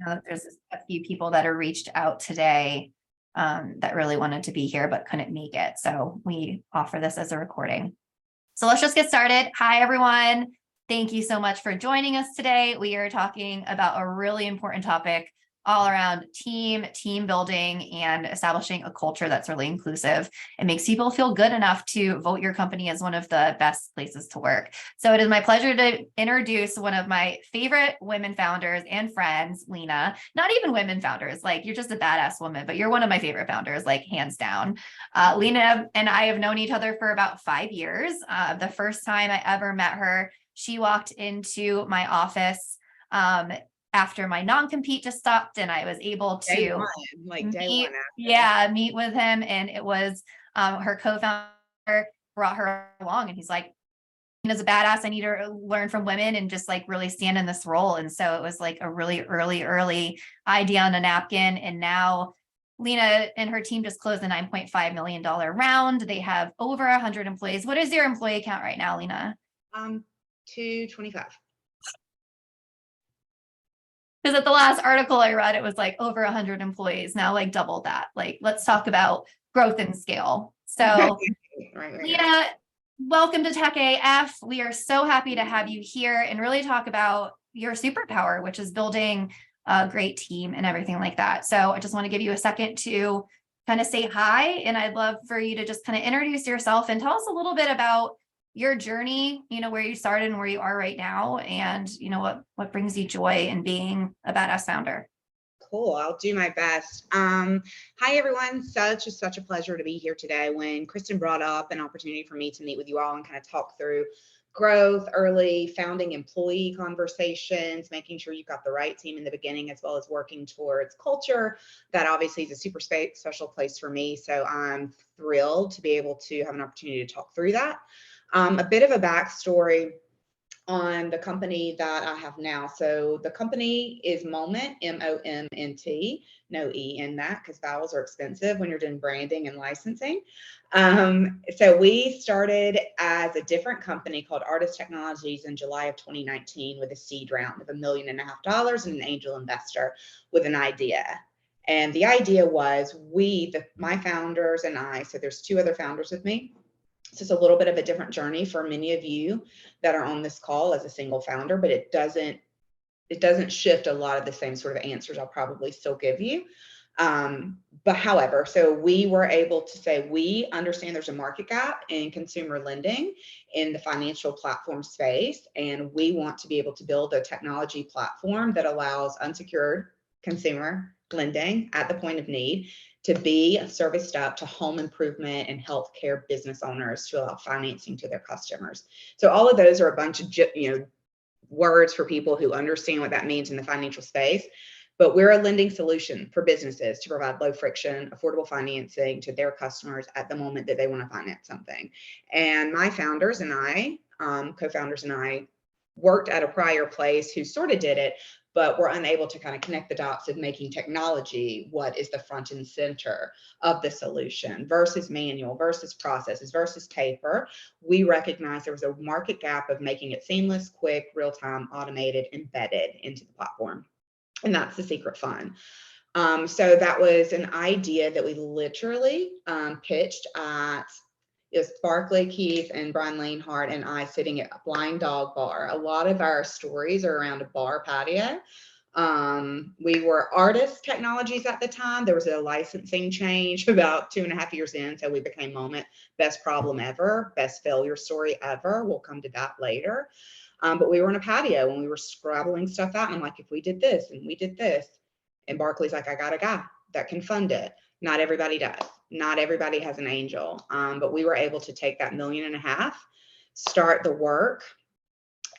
know that there's a few people that are reached out today that really wanted to be here but couldn't make it. So we offer this as a recording. So let's just get started. Hi, everyone. Thank you so much for joining us today. We are talking about a really important topic all around team building, and establishing a culture that's really inclusive and makes people feel good enough to vote your company as one of the best places to work. So it is my pleasure to introduce one of my favorite women founders and friends, Lena. Not even women founders, like you're just a badass woman, but you're one of my favorite founders, like hands down. Lena and I have known each other for about 5 years. The first time I ever met her, she walked into my office after my non-compete just stopped, and I was able to meet with him. And it was her co-founder brought her along, and he's like, as a badass, I need to learn from women and just like really stand in this role. And so it was like a really early idea on a napkin. And now Lena and her team just closed a $9.5 million round. They have over 100 employees. What is your employee count right now, Lena? 225. Because at the last article I read, it was like over 100 employees, now like double that. Like, let's talk about growth and scale. So right. Lena, welcome to Tech AF. We are so happy to have you here and really talk about your superpower, which is building a great team and everything like that. So I just want to give you a second to kind of say hi. And I'd love for you to just kind of introduce yourself and tell us a little bit about your journey, where you started and where you are right now, and what brings you joy in being a badass founder. Cool. I'll do my best. Hi everyone. Such a pleasure to be here today. When Kristen brought up an opportunity for me to meet with you all and kind of talk through growth, early founding employee conversations, making sure you've got the right team in the beginning, as well as working towards culture, that obviously is a super special place for me. So I'm thrilled to be able to have an opportunity to talk through that. A bit of a backstory on the company that I have now. So the company is Momnt, M-O-M-N-T, no E in that because vowels are expensive when you're doing branding and licensing. So we started as a different company called Artist Technologies in July of 2019 with a seed round of $1.5 million and an angel investor with an idea. And the idea was my founders and I, so there's 2 other founders with me. So it's a little bit of a different journey for many of you that are on this call as a single founder, but it doesn't shift a lot of the same sort of answers I'll probably still give you. But however, so we were able to say, we understand there's a market gap in consumer lending in the financial platform space, and we want to be able to build a technology platform that allows unsecured consumer lending at the point of need to be serviced up to home improvement and healthcare business owners to allow financing to their customers. So all of those are a bunch of words for people who understand what that means in the financial space. But we're a lending solution for businesses to provide low friction, affordable financing to their customers at the moment that they want to finance something. And my founders and I, co-founders and I, worked at a prior place who sort of did it, but we're unable to kind of connect the dots of making technology what is the front and center of the solution versus manual versus processes versus paper. We recognize there was a market gap of making it seamless, quick, real-time, automated, embedded into the platform. And that's the secret fun. So that was an idea that we literally pitched at Barclay Keith and Brian Lanehart and I sitting at a Blind Dog bar. A lot of our stories are around a bar patio. We were Artist Technologies at the time. There was a licensing change about 2.5 years in, so we became Momnt. Best problem ever, best failure story ever. We'll come to that later. But we were in a patio and we were scrabbling stuff out. And I'm like, if we did this and we did this, and Barclay's like, I got a guy that can fund it. Not everybody does. Not everybody has an angel. But we were able to take that $1.5 million, start the work.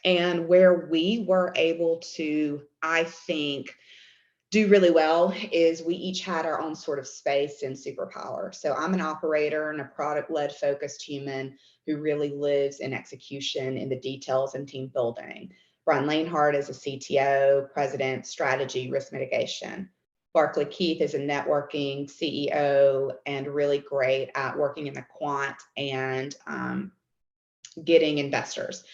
And where we were able to, I think, do really well is we each had our own sort of space and superpower. So I'm an operator and a product-led focused human who really lives in execution in the details and team building. Brian Lanehart is a CTO, president, strategy, risk mitigation. Barclay Keith is a networking CEO and really great at working in the quant and getting investors.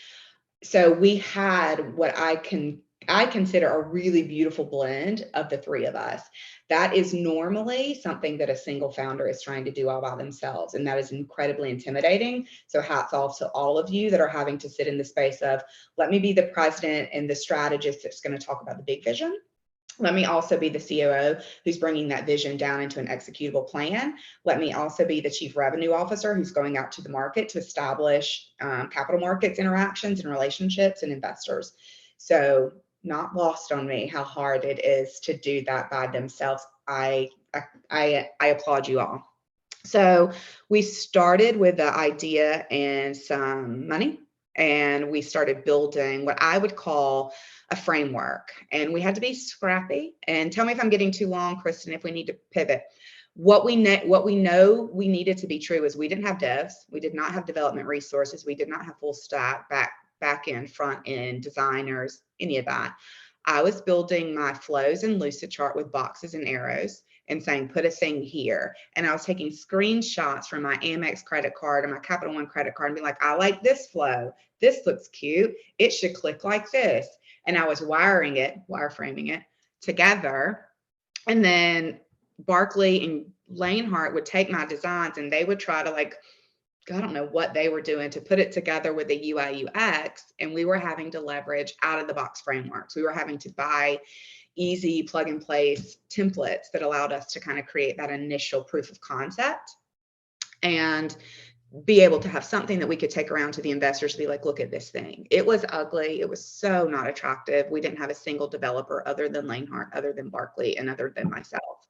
So we had what I can I consider a really beautiful blend of the three of us. That is normally something that a single founder is trying to do all by themselves. And that is incredibly intimidating. So hats off to all of you that are having to sit in the space of, let me be the president and the strategist that's going to talk about the big vision. Let me also be the COO who's bringing that vision down into an executable plan. Let me also be the chief revenue officer who's going out to the market to establish capital markets interactions and relationships and investors. So not lost on me how hard it is to do that by themselves. I applaud you all. So we started with the idea and some money, and we started building what I would call a framework. And we had to be scrappy. And tell me if I'm getting too long, Kristen, if we need to pivot. What we know we needed to be true is we didn't have devs, we did not have development resources, we did not have full stack, back end, front end, designers, any of that. I was building my flows in Lucidchart with boxes and arrows and saying, put a thing here. And I was taking screenshots from my Amex credit card and my Capital One credit card and be like, I like this flow. This looks cute. It should click like this. And I was wireframing it together. And then Barkley and Lanehart would take my designs and they would try to I don't know what they were doing to put it together with the UI UX. And we were having to leverage out of the box frameworks. We were having to buy easy plug and place templates that allowed us to kind of create that initial proof of concept and be able to have something that we could take around to the investors to be like, look at this thing. It was ugly. It was so not attractive. We didn't have a single developer other than Lanehart, other than Barkley, and other than myself.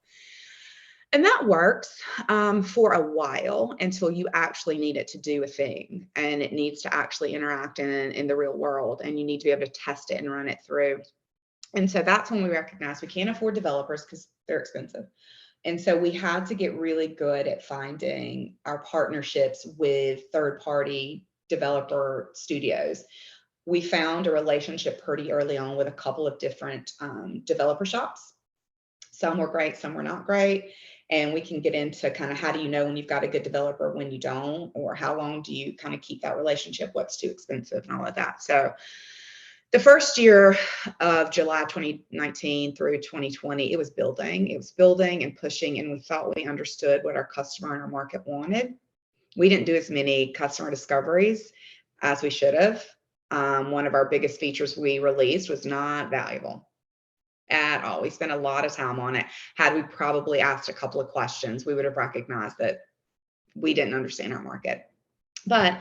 And that works for a while until you actually need it to do a thing, and it needs to actually interact in the real world, and you need to be able to test it and run it through. And so that's when we recognized we can't afford developers because they're expensive. And so we had to get really good at finding our partnerships with third-party developer studios. We found a relationship pretty early on with a couple of different developer shops. Some were great, some were not great. And we can get into kind of how do you know when you've got a good developer, when you don't, or how long do you kind of keep that relationship, what's too expensive and all of that. So the first year of July 2019 through 2020, it was building and pushing, and we thought we understood what our customer and our market wanted. We didn't do as many customer discoveries as we should have. One of our biggest features we released was not valuable at all. We spent a lot of time on it. Had we probably asked a couple of questions, we would have recognized that we didn't understand our market. But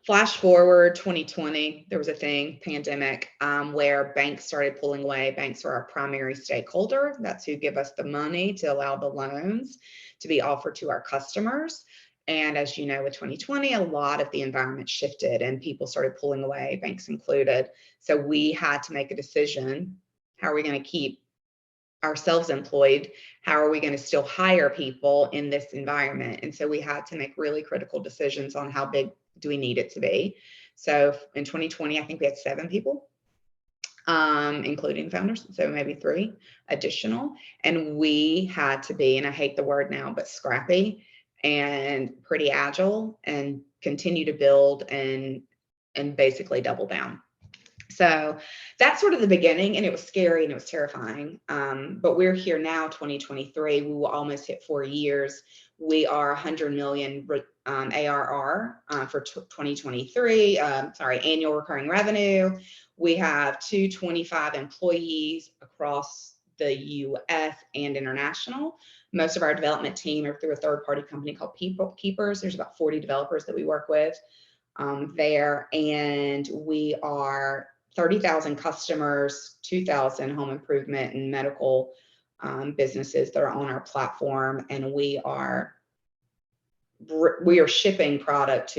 flash forward 2020, there was a thing, pandemic, where banks started pulling away. Banks are our primary stakeholder. That's who give us the money to allow the loans to be offered to our customers. And as you know, with 2020, a lot of the environment shifted and people started pulling away, banks included. So we had to make a decision. How are we going to keep ourselves employed? How are we going to still hire people in this environment? And so we had to make really critical decisions on how big do we need it to be. So in 2020, I think we had 7 people, including founders, so maybe 3 additional. And we had to be, and I hate the word now, but scrappy and pretty agile and continue to build and basically double down. So that's sort of the beginning, and it was scary and it was terrifying. But we're here now, 2023. We will almost hit 4 years. We are 100 million ARR for 2023. Annual recurring revenue. We have 225 employees across the U.S. and international. Most of our development team are through a third-party company called People Keepers. There's about 40 developers that we work with there, and we are 30,000 customers, 2,000 home improvement and medical businesses that are on our platform, and we are shipping product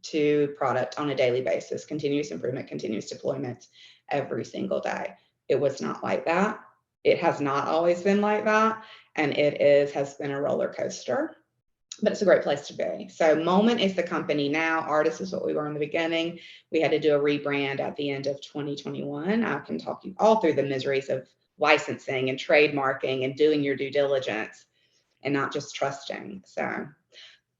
to product on a daily basis, continuous improvement, continuous deployment every single day. It was not like that. It has not always been like that, and has been a roller coaster. But it's a great place to be. So Momnt is the company now. Artist is what we were in the beginning. We had to do a rebrand at the end of 2021. I can talk you all through the miseries of licensing and trademarking and doing your due diligence and not just trusting. So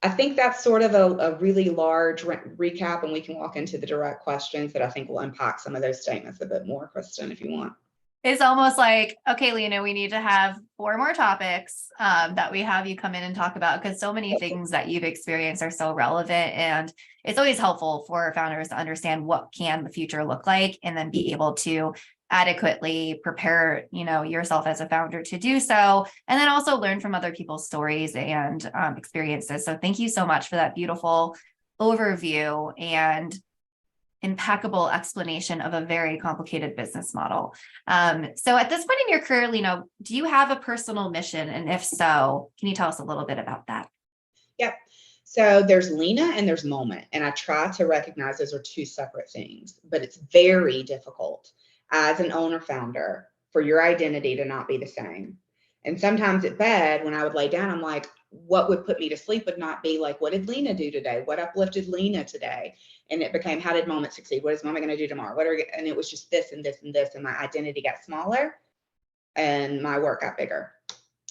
I think that's sort of a really large recap, and we can walk into the direct questions that I think will unpack some of those statements a bit more, Kristen, if you want. It's almost like, okay, Lena, we need to have 4 more topics that we have you come in and talk about, because so many things that you've experienced are so relevant. And it's always helpful for founders to understand what can the future look like, and then be able to adequately prepare, yourself as a founder to do so. And then also learn from other people's stories and experiences. So thank you so much for that beautiful overview and impeccable explanation of a very complicated business model. So at this point in your career, Lena, do you have a personal mission? And if so, can you tell us a little bit about that? Yep. So there's Lena and there's Momnt. And I try to recognize those are two separate things, but it's very difficult as an owner founder for your identity to not be the same. And sometimes at bed, when I would lay down, I'm like, what would put me to sleep would not be like, what did Lena do today? What uplifted Lena today? And it became, how did Momnt succeed? What is Momnt going to do tomorrow? And it was just this and this and this. And my identity got smaller and my work got bigger.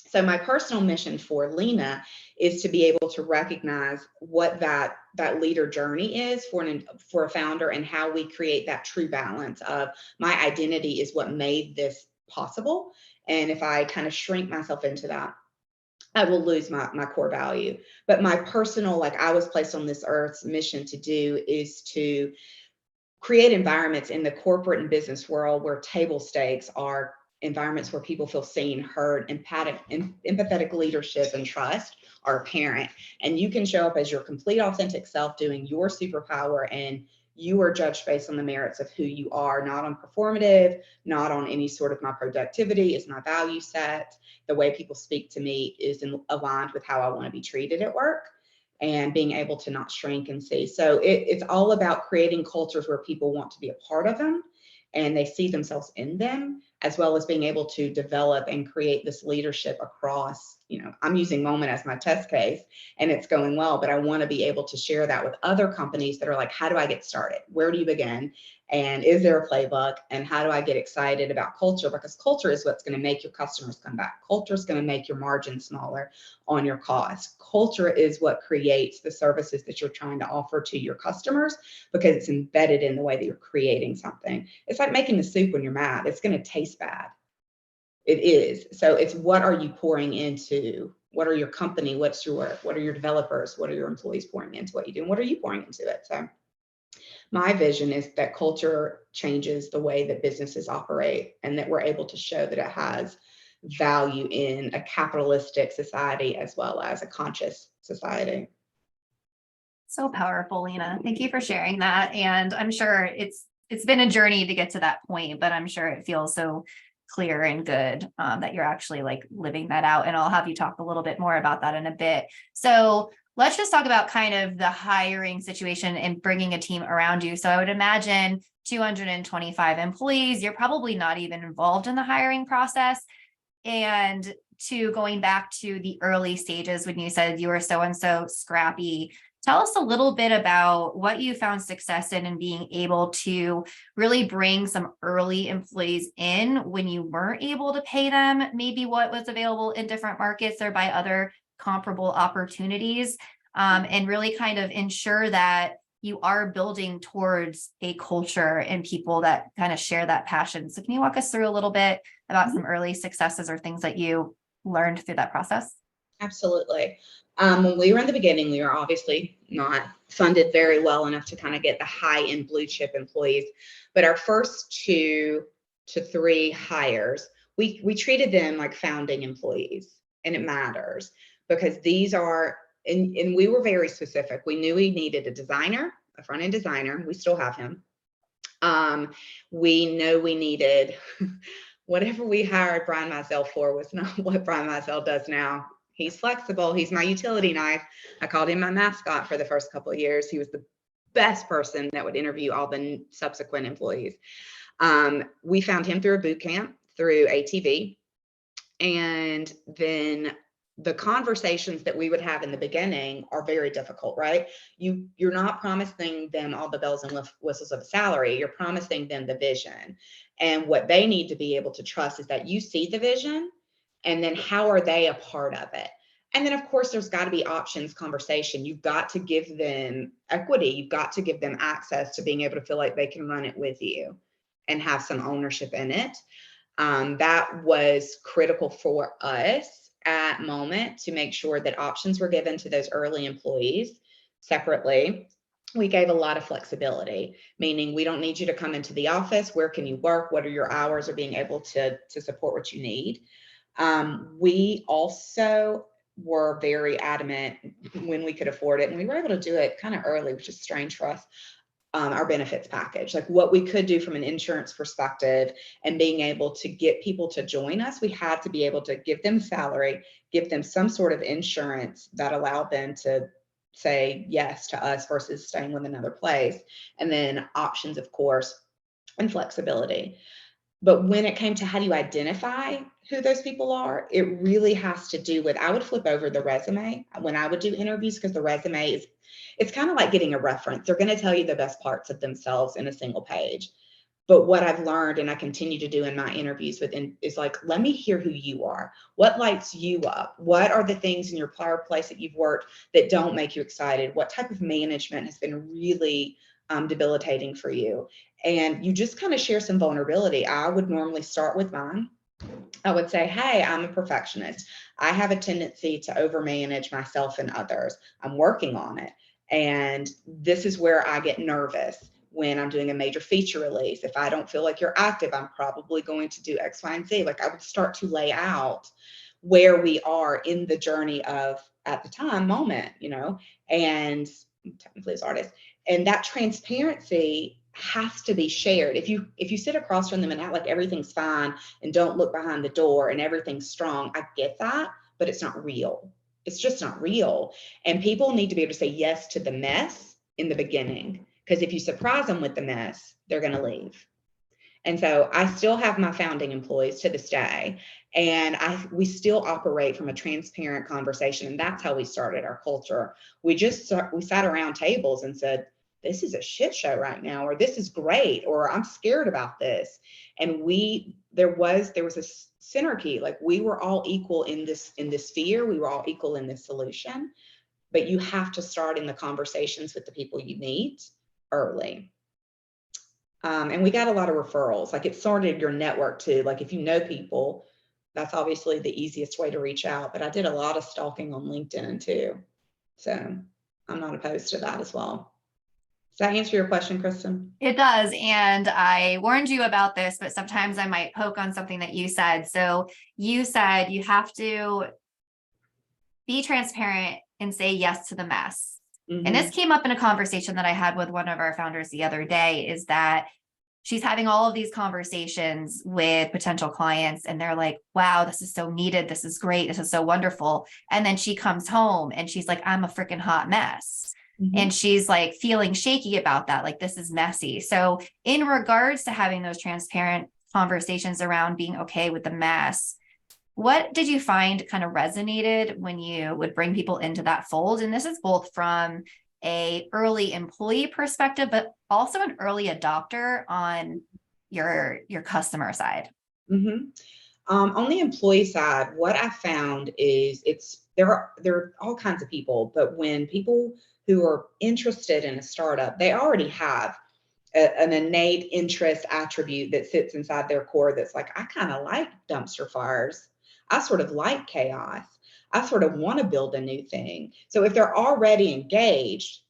So my personal mission for Lena is to be able to recognize what that leader journey is for a founder, and how we create that true balance of my identity is what made this possible. And if I kind of shrink myself into that, I will lose my core value. But my personal, like I was placed on this earth's mission to do, is to create environments in the corporate and business world where table stakes are environments where people feel seen, heard, empathetic leadership and trust are apparent. And you can show up as your complete authentic self doing your superpower, and you are judged based on the merits of who you are, not on performative, not on any sort of my productivity is my value set. The way people speak to me is aligned with how I want to be treated at work, and being able to not shrink and see. So it's all about creating cultures where people want to be a part of them and they see themselves in them, as well as being able to develop and create this leadership across, I'm using Momnt as my test case and it's going well, but I want to be able to share that with other companies that are like, how do I get started? Where do you begin? And is there a playbook? And how do I get excited about culture? Because culture is what's going to make your customers come back. Culture is going to make your margin smaller on your cost. Culture is what creates the services that you're trying to offer to your customers, because it's embedded in the way that you're creating something. It's like making the soup when you're mad. It's going to taste bad. It is. So it's, what are you pouring into? What are your company? What are your developers? What are your employees pouring into what you do? And what are you pouring into it? So my vision is that culture changes the way that businesses operate, and that we're able to show that it has value in a capitalistic society as well as a conscious society. So powerful, Lena. Thank you for sharing that. And I'm sure it's been a journey to get to that point, but I'm sure it feels so clear and good that you're actually like living that out. And I'll have you talk a little bit more about that in a bit. So let's just talk about kind of the hiring situation and bringing a team around you. So I would imagine 225 employees, you're probably not even involved in the hiring process. And to going back to the early stages when you said you were so-and-so scrappy, tell us a little bit about what you found success in and being able to really bring some early employees in when you weren't able to pay them maybe what was available in different markets or by other comparable opportunities, and really kind of ensure that you are building towards a culture and people that kind of share that passion. So can you walk us through a little bit about some early successes or things that you learned through that process? Absolutely. When we were in the beginning, we were obviously not funded very well enough to kind of get the high-end blue chip employees. But our first 2 to 3 hires, we treated them like founding employees, and it matters because these are, and we were very specific. We knew we needed a designer, a front-end designer. We still have him. We know we needed whatever we hired Brian Mizell for was not what Brian Mizell does now. He's flexible. He's my utility knife. I called him my mascot for the first couple of years. He was the best person that would interview all the subsequent employees. We found him through a boot camp, through ATV. And then the conversations that we would have in the beginning are very difficult, right? You're not promising them all the bells and whistles of a salary. You're promising them the vision. And what they need to be able to trust is that you see the vision, and then how are they a part of it? And then, of course, there's got to be options conversation. You've got to give them equity. You've got to give them access to being able to feel like they can run it with you and have some ownership in it. That was critical for us at Momnt to make sure that options were given to those early employees separately. We gave a lot of flexibility, meaning we don't need you to come into the office. Where can you work? What are your hours, or being able to support what you need? We also were very adamant when we could afford it, and we were able to do it kind of early, which is strange for us. Our benefits package, like what we could do from an insurance perspective, and being able to get people to join us, we had to be able to give them salary, give them some sort of insurance that allowed them to say yes to us versus staying with another place. And then options, of course, and flexibility. But when it came to how do you identify who those people are, it really has to do with, I would flip over the resume when I would do interviews, because the resume is, it's kind of like getting a reference. They're going to tell you the best parts of themselves in a single page. But what I've learned, and I continue to do in my interviews is like, let me hear who you are. What lights you up? What are the things in your prior place that you've worked that don't make you excited? What type of management has been really debilitating for you? And you just kind of share some vulnerability. I would normally start with mine. I would say, hey, I'm a perfectionist. I have a tendency to overmanage myself and others. I'm working on it. And this is where I get nervous when I'm doing a major feature release. If I don't feel like you're active, I'm probably going to do X, Y, and Z. Like, I would start to lay out where we are in the journey of, at the time, Momnt, and technically as artists. And that transparency has to be shared. If you sit across from them and act like everything's fine and don't look behind the door and everything's strong, I get that, but it's not real. It's just not real. And people need to be able to say yes to the mess in the beginning, because if you surprise them with the mess, they're going to leave. And so I still have my founding employees to this day, and we still operate from a transparent conversation. And that's how we started our culture. We sat around tables and said, this is a shit show right now, or this is great, or I'm scared about this. And there was a synergy. Like, we were all equal in this fear. We were all equal in this solution. But you have to start in the conversations with the people you meet early. And we got a lot of referrals. Like, it started your network too. Like, if you know people, that's obviously the easiest way to reach out. But I did a lot of stalking on LinkedIn too. So I'm not opposed to that as well. Does that answer your question, Kristen? It does. And I warned you about this, but sometimes I might poke on something that you said. So you said you have to be transparent and say yes to the mess. Mm-hmm. And this came up in a conversation that I had with one of our founders the other day, is that she's having all of these conversations with potential clients, and they're like, wow, this is so needed. This is great. This is so wonderful. And then she comes home and she's like, I'm a freaking hot mess. Mm-hmm. And she's like feeling shaky about that. Like, this is messy. So in regards to having those transparent conversations around being okay with the mess, what did you find kind of resonated when you would bring people into that fold? And this is both from a early employee perspective, but also an early adopter on your customer side. Mm-hmm. On the employee side, what I found is there are all kinds of people, but when people who are interested in a startup, they already have an innate interest attribute that sits inside their core that's like, I kind of like dumpster fires. I sort of like chaos. I sort of want to build a new thing. So if they're already engaged,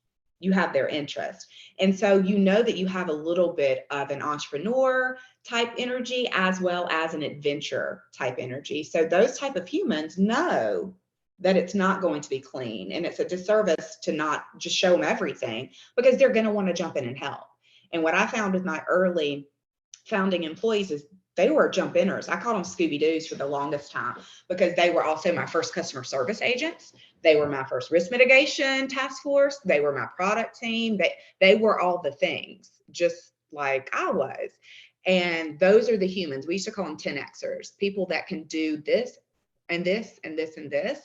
you have their interest. And so you know that you have a little bit of an entrepreneur type energy as well as an adventure type energy. So those type of humans know that it's not going to be clean, and it's a disservice to not just show them everything, because they're going to want to jump in and help. And what I found with my early founding employees is they were jump inners. I called them Scooby-Doos for the longest time, because they were also my first customer service agents. They were my first risk mitigation task force. They were my product team. They were all the things, just like I was. And those are the humans. We used to call them 10Xers, people that can do this and this and this and this.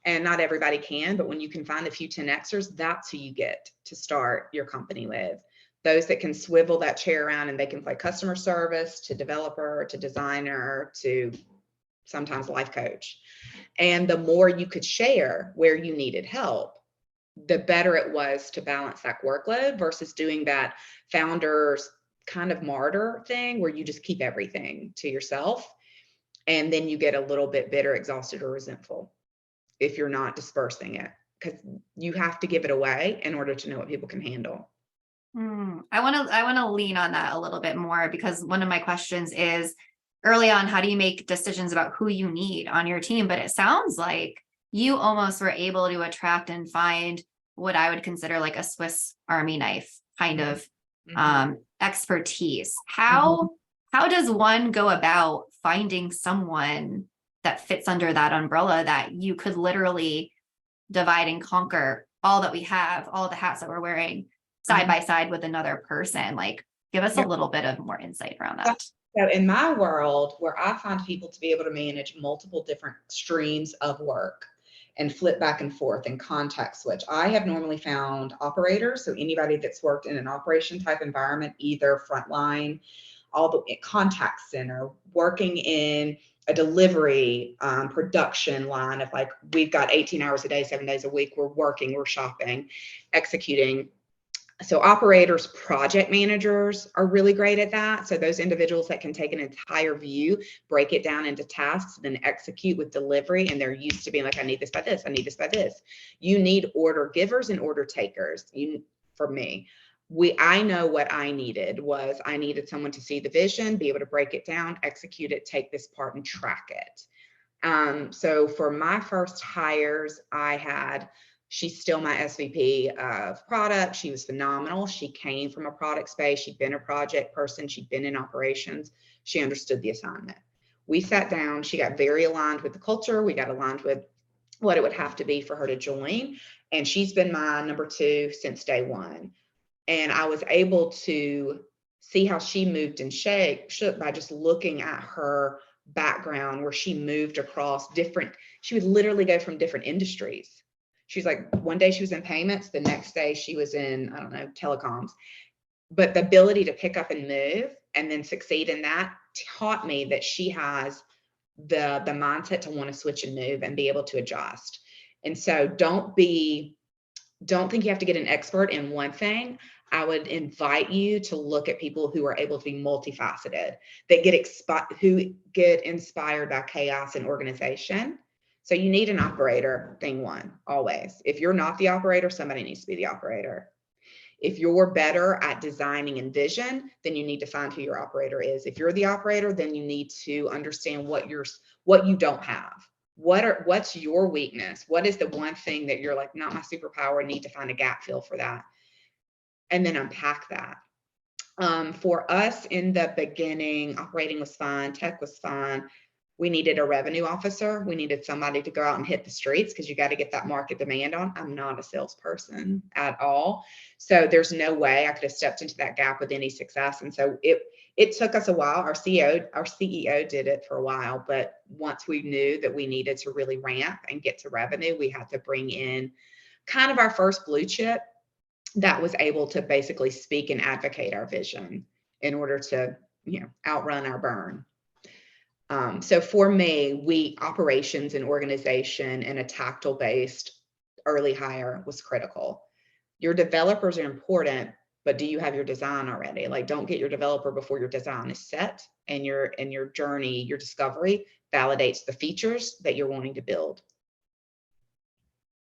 And not everybody can, but when you can find a few 10Xers, that's who you get to start your company with. Those that can swivel that chair around and they can play customer service to developer to designer to sometimes life coach. And the more you could share where you needed help, the better it was to balance that workload versus doing that founder's kind of martyr thing where you just keep everything to yourself. And then you get a little bit bitter, exhausted, or resentful if you're not dispersing it, because you have to give it away in order to know what people can handle. I want to lean on that a little bit more, because one of my questions is early on, how do you make decisions about who you need on your team? But it sounds like you almost were able to attract and find what I would consider like a Swiss Army knife kind of expertise. How does one go about finding someone that fits under that umbrella that you could literally divide and conquer all that we have, all the hats that we're wearing side by side with another person? Like, give us a little bit of more insight around that. So in my world, where I find people to be able to manage multiple different streams of work and flip back and forth and context switch, I have normally found operators. So anybody that's worked in an operation type environment, either frontline, all the contact center, working in a delivery production line of like, we've got 18 hours a day, 7 days a week, we're working, we're shopping, executing. So operators, project managers are really great at that. So those individuals that can take an entire view, break it down into tasks, then execute with delivery. And they're used to being like, I need this by this, I need this by this. You need order givers and order takers. For me, I know what I needed was I needed someone to see the vision, be able to break it down, execute it, take this part and track it. So for my first hires, she's still my SVP of product. She was phenomenal. She came from a product space. She'd been a project person. She'd been in operations. She understood the assignment. We sat down. She got very aligned with the culture. We got aligned with what it would have to be for her to join. And she's been my number 2 since day one. And I was able to see how she moved and shook by just looking at her background, where she moved across she would literally go from different industries. She's like, one day she was in payments, the next day she was in, I don't know, telecoms. But the ability to pick up and move and then succeed in that taught me that she has the mindset to want to switch and move and be able to adjust. And so don't think you have to get an expert in one thing. I would invite you to look at people who are able to be multifaceted, that who get inspired by chaos and organization. So you need an operator, thing one, always. If you're not the operator, somebody needs to be the operator. If you're better at designing and vision, then you need to find who your operator is. If you're the operator, then you need to understand what you don't have. What's your weakness? What is the one thing that you're like, not my superpower, need to find a gap fill for that? And then unpack that. For us in the beginning, operating was fine, tech was fine. We needed a revenue officer. We needed somebody to go out and hit the streets, because you got to get that market demand on. I'm not a salesperson at all. So there's no way I could have stepped into that gap with any success. And so it took us a while. Our CEO did it for a while, but once we knew that we needed to really ramp and get to revenue, we had to bring in kind of our first blue chip that was able to basically speak and advocate our vision in order to, outrun our burn. So for me, operations and organization and a tactile based early hire was critical. Your developers are important, but do you have your design already? Like, don't get your developer before your design is set, and your journey, your discovery validates the features that you're wanting to build.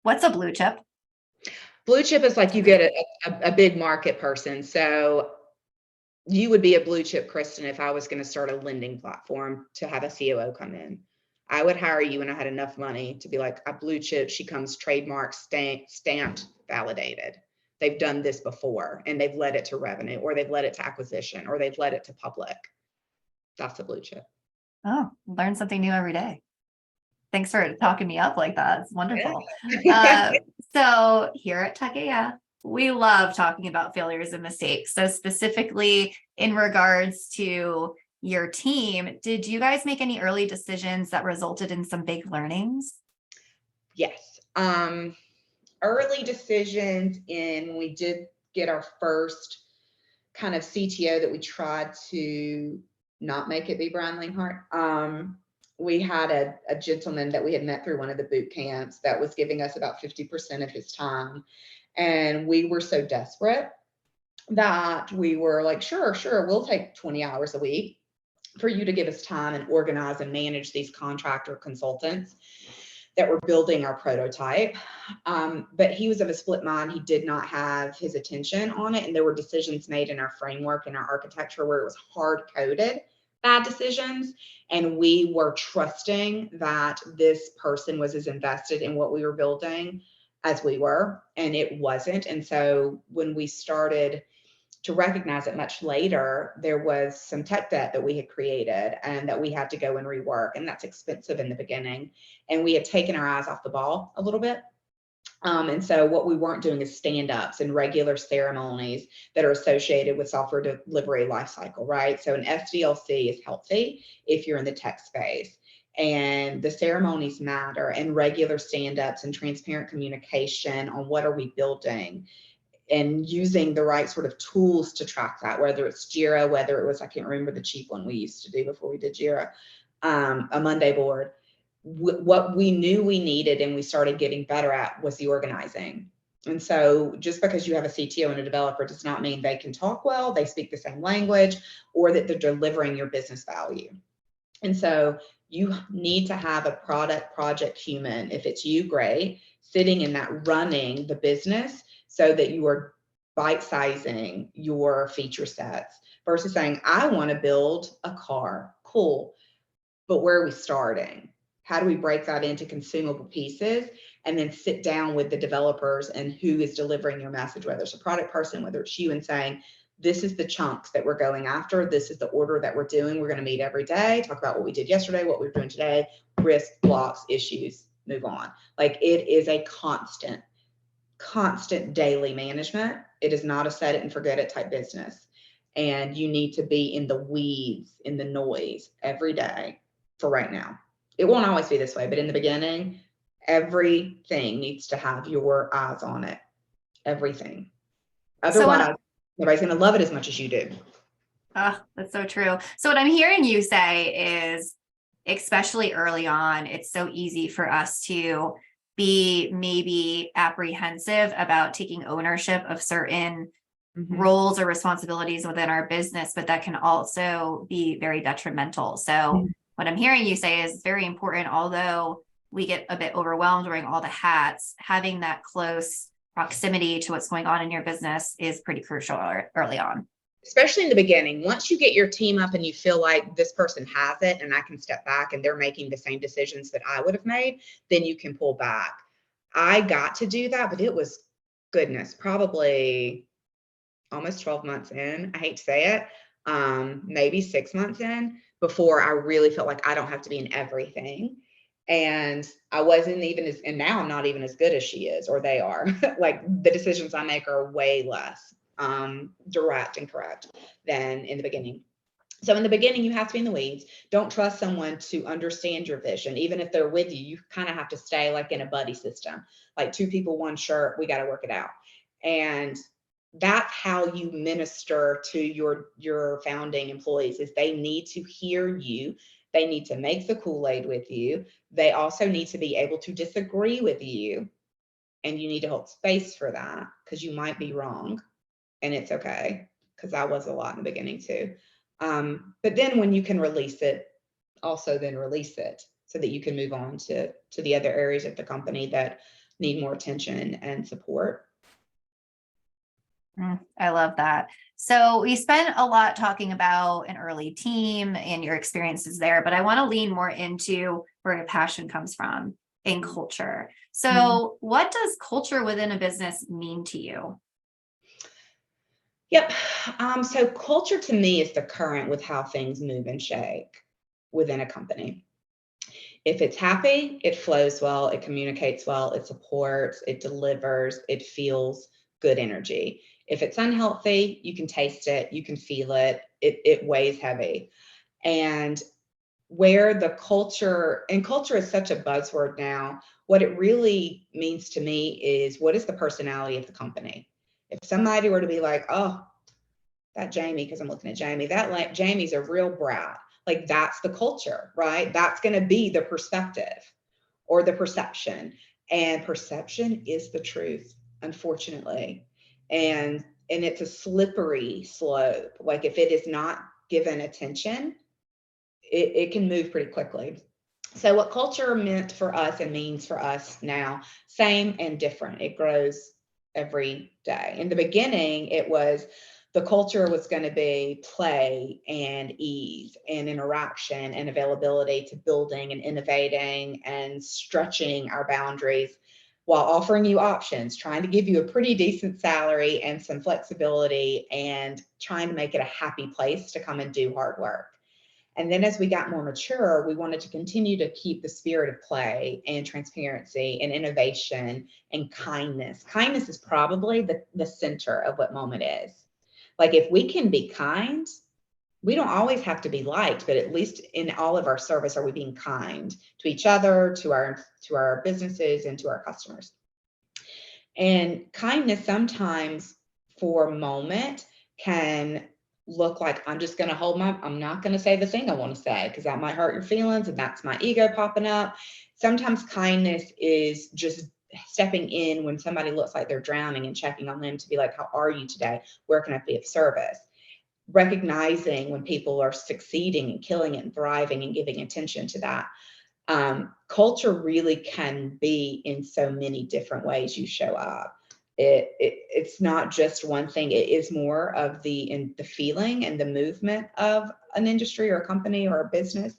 What's a blue chip? Blue chip is like, you get a big market person. So you would be a blue chip, Kristen, if I was going to start a lending platform to have a COO come in. I would hire you when I had enough money to be like, a blue chip, she comes trademarked, stamped, validated. They've done this before, and they've led it to revenue, or they've led it to acquisition, or they've led it to public. That's a blue chip. Oh, learn something new every day. Thanks for talking me up like that. It's wonderful. So here at Tech AF, we love talking about failures and mistakes. So specifically in regards to your team, did you guys make any early decisions that resulted in some big learnings? Yes. Early decisions when we did get our first kind of CTO that we tried to not make it be Brian Langhart. We had a gentleman that we had met through one of the boot camps that was giving us about 50% of his time. And we were so desperate that we were like, sure, we'll take 20 hours a week for you to give us time and organize and manage these contractor consultants that were building our prototype. But he was of a split mind. He did not have his attention on it. And there were decisions made in our framework and our architecture where it was hard coded bad decisions. And we were trusting that this person was as invested in what we were building as we were, and it wasn't. And so when we started to recognize it much later, there was some tech debt that we had created and that we had to go and rework. And that's expensive in the beginning. And we had taken our eyes off the ball a little bit. And so what we weren't doing is stand-ups and regular ceremonies that are associated with software delivery lifecycle, right? So an SDLC is healthy if you're in the tech space. And the ceremonies matter, and regular stand-ups and transparent communication on what are we building, and using the right sort of tools to track that, whether it's Jira, whether it was, I can't remember the cheap one we used to do before we did Jira, a Monday board. What we knew we needed and we started getting better at was the organizing. And so just because you have a CTO and a developer does not mean they can talk well, they speak the same language, or that they're delivering your business value. And so you need to have a product project human, if it's you, great, sitting in that running the business so that you are bite-sizing your feature sets versus saying, I want to build a car. Cool. But where are we starting? How do we break that into consumable pieces and then sit down with the developers and who is delivering your message, whether it's a product person, whether it's you, and saying, this is the chunks that we're going after. This is the order that we're doing. We're going to meet every day, talk about what we did yesterday, what we're doing today, risk, blocks, issues, move on. Like it is a constant daily management. It is not a set it and forget it type business. And you need to be in the weeds, in the noise every day for right now. It won't always be this way, but in the beginning, everything needs to have your eyes on it. Everything. Otherwise, nobody's going to love it as much as you do. That's so true. So what I'm hearing you say is, especially early on, it's so easy for us to be maybe apprehensive about taking ownership of certain roles or responsibilities within our business, but that can also be very detrimental. So what I'm hearing you say is very important, although we get a bit overwhelmed wearing all the hats, having that close proximity to what's going on in your business is pretty crucial early on. Especially in the beginning. Once you get your team up and you feel like this person has it and I can step back and they're making the same decisions that I would have made, then you can pull back. I got to do that, but it was, goodness, probably almost 12 months in. I hate to say it, maybe 6 months in before I really felt like I don't have to be in everything. And I wasn't even as, and now I'm not even as good as she is or they are. Like the decisions I make are way less direct and correct than in the beginning. So in the beginning, you have to be in the weeds. Don't trust someone to understand your vision. Even if they're with you, you kind of have to stay like in a buddy system, like two people, one shirt, we got to work it out. And that's how you minister to your founding employees, is they need to hear you. They need to make the Kool-Aid with you. They also need to be able to disagree with you. And you need to hold space for that because you might be wrong. And it's okay, because I was a lot in the beginning too. But then when you can release it, also then release it so that you can move on to the other areas of the company that need more attention and support. I love that. So we spent a lot talking about an early team and your experiences there, but I want to lean more into where your passion comes from in culture. So what does culture within a business mean to you? Yep. So culture to me is the current with how things move and shake within a company. If it's happy, it flows well, it communicates well, it supports, it delivers, it feels good energy. If it's unhealthy, you can taste it, you can feel it, it weighs heavy. And where the culture, and culture is such a buzzword now, what it really means to me is, what is the personality of the company? If somebody were to be like, oh, that Jamie, because I'm looking at Jamie, that like Jamie's a real brat, like that's the culture, right? That's going to be the perspective or the perception. And perception is the truth, unfortunately. And and it's a slippery slope. Like if it is not given attention, it can move pretty quickly. So what culture meant for us and means for us now, same and different. It grows every day. In the beginning, it was the culture was going to be play and ease and interaction and availability to building and innovating and stretching our boundaries while offering you options, trying to give you a pretty decent salary and some flexibility and trying to make it a happy place to come and do hard work. And then as we got more mature, we wanted to continue to keep the spirit of play and transparency and innovation and kindness. Kindness is probably the center of what Momnt is. Like if we can be kind, we don't always have to be liked, but at least in all of our service, are we being kind to each other, to our businesses, and to our customers? And kindness sometimes for Momnt can look like I'm not going to say the thing I want to say because that might hurt your feelings and that's my ego popping up. Sometimes kindness is just stepping in when somebody looks like they're drowning and checking on them to be like, how are you today? Where can I be of service? Recognizing when people are succeeding and killing it and thriving and giving attention to that. Culture really can be in so many different ways you show up. It's not just one thing. It is more of the feeling and the movement of an industry or a company or a business,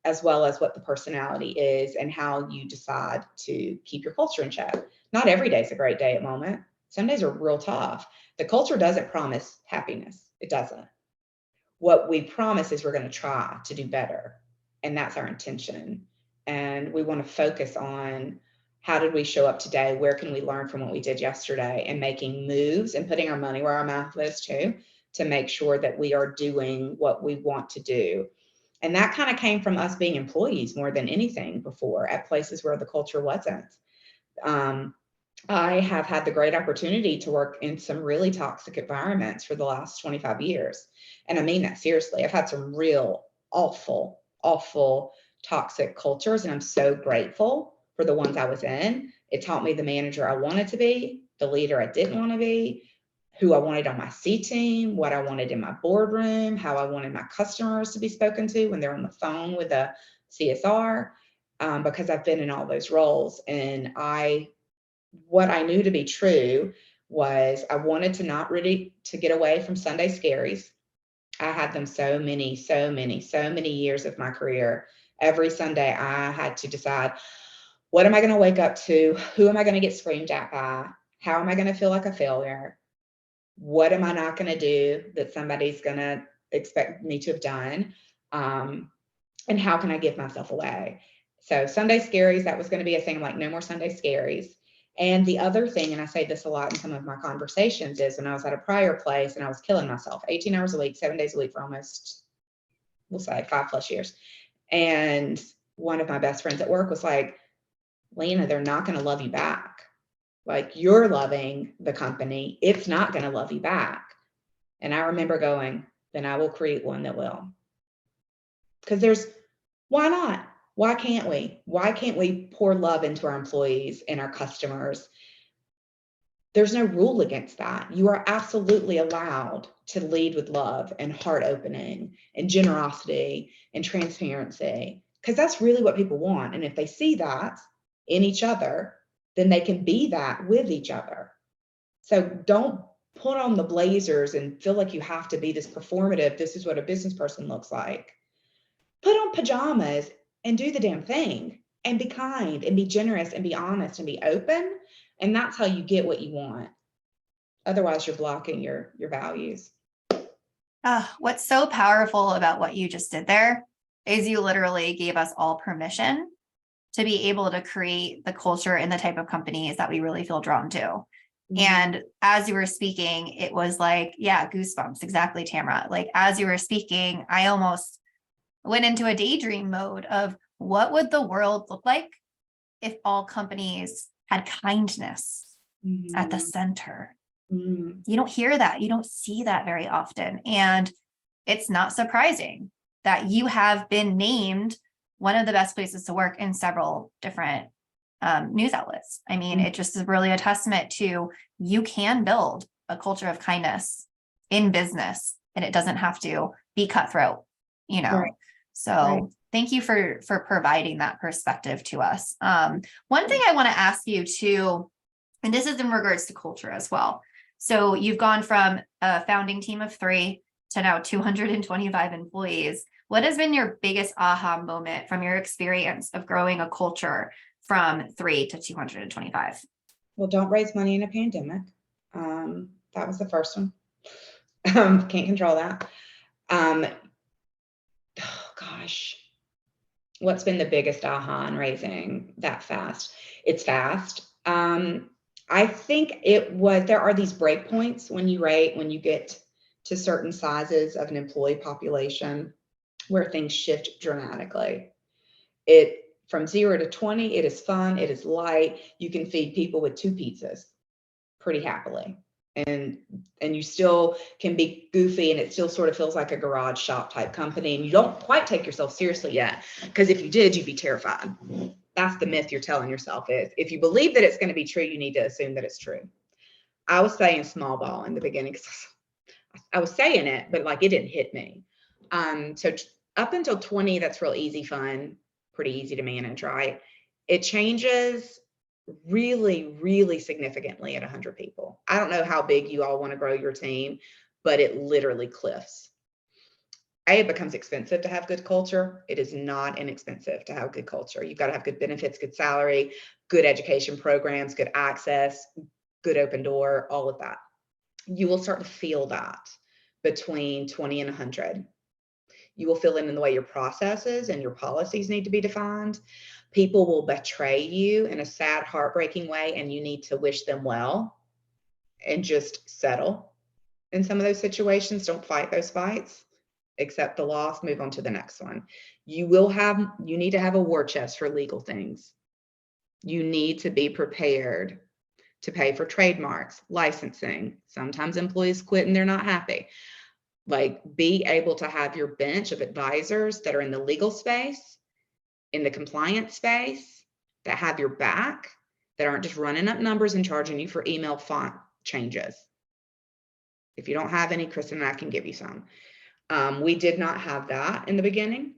as well as what the personality is and how you decide to keep your culture in check. Not every day is a great day at Momnt. Some days are real tough. The culture doesn't promise happiness. It doesn't. What we promise is we're going to try to do better. And that's our intention. And we want to focus on how did we show up today? Where can we learn from what we did yesterday? And making moves and putting our money where our mouth is too, to make sure that we are doing what we want to do. And that kind of came from us being employees more than anything before at places where the culture wasn't. I have had the great opportunity to work in some really toxic environments for the last 25 years. And I mean that seriously. I've had some real awful, awful toxic cultures, and I'm so grateful for the ones I was in. It taught me the manager I wanted to be, the leader I didn't want to be, who I wanted on my C team, what I wanted in my boardroom, how I wanted my customers to be spoken to when they're on the phone with a CSR, because I've been in all those roles. And what I knew to be true was I wanted to not really to get away from Sunday scaries. I had them so many years of my career. Every Sunday I had to decide, what am I going to wake up to? Who am I going to get screamed at by? How am I going to feel like a failure? What am I not going to do that somebody's going to expect me to have done? And how can I give myself away? So Sunday scaries, that was going to be a thing. Like no more Sunday scaries. And the other thing, and I say this a lot in some of my conversations, is when I was at a prior place and I was killing myself 18 hours a week, 7 days a week for almost, we'll say 5+ years. And one of my best friends at work was like, Lena, they're not going to love you back. Like you're loving the company. It's not going to love you back. And I remember going, then I will create one that will. Because why not? Why can't we? Why can't we pour love into our employees and our customers? There's no rule against that. You are absolutely allowed to lead with love and heart opening and generosity and transparency, because that's really what people want. And if they see that in each other, then they can be that with each other. So don't put on the blazers and feel like you have to be this performative, this is what a business person looks like. Put on pajamas and do the damn thing and be kind and be generous and be honest and be open. And that's how you get what you want. Otherwise, you're blocking your values. What's so powerful about what you just did there is you literally gave us all permission to be able to create the culture and the type of companies that we really feel drawn to. Mm-hmm. And as you were speaking, it was like, yeah, goosebumps. Exactly, Tamara. Like as you were speaking, I almost went into a daydream mode of what would the world look like if all companies had kindness at the center. You don't hear that. You don't see that very often. And it's not surprising that you have been named one of the best places to work in several different news outlets. I mean, it just is really a testament to you can build a culture of kindness in business, and it doesn't have to be cutthroat, you know? Right. So Right. thank you for providing that perspective to us. One thing I want to ask you too, and this is in regards to culture as well. So you've gone from a founding team of 3 to now 225 employees. What has been your biggest aha moment from your experience of growing a culture from 3 to 225? Well, don't raise money in a pandemic. That was the first one. Can't control that. Oh gosh, what's been the biggest aha in raising that fast? It's fast. I think there are these break points when you get to certain sizes of an employee population where things shift dramatically. From 0 to 20, it is fun, it is light. You can feed people with 2 pizzas pretty happily. And you still can be goofy, and it still sort of feels like a garage shop type company, and you don't quite take yourself seriously yet, because if you did, you'd be terrified. That's the myth you're telling yourself. Is if you believe that it's going to be true, you need to assume that it's true. I was saying small ball in the beginning, because I was saying it, but like it didn't hit me. So up until 20, that's real easy, fun, pretty easy to manage, right? It changes really, really significantly at 100 people. I don't know how big you all want to grow your team, but it literally cliffs. It becomes expensive to have good culture. It is not inexpensive to have good culture. You've got to have good benefits, good salary, good education programs, good access, good open door, all of that. You will start to feel that between 20 and 100. You will feel it in the way your processes and your policies need to be defined. People will betray you in a sad, heartbreaking way, and you need to wish them well and just settle in some of those situations. Don't fight those fights. Accept the loss, move on to the next one. You need to have a war chest for legal things. You need to be prepared to pay for trademarks, licensing. Sometimes employees quit and they're not happy. Like, be able to have your bench of advisors that are in the legal space, in the compliance space, that have your back, that aren't just running up numbers and charging you for email font changes. If you don't have any, Kristen and I can give you some. We did not have that in the beginning.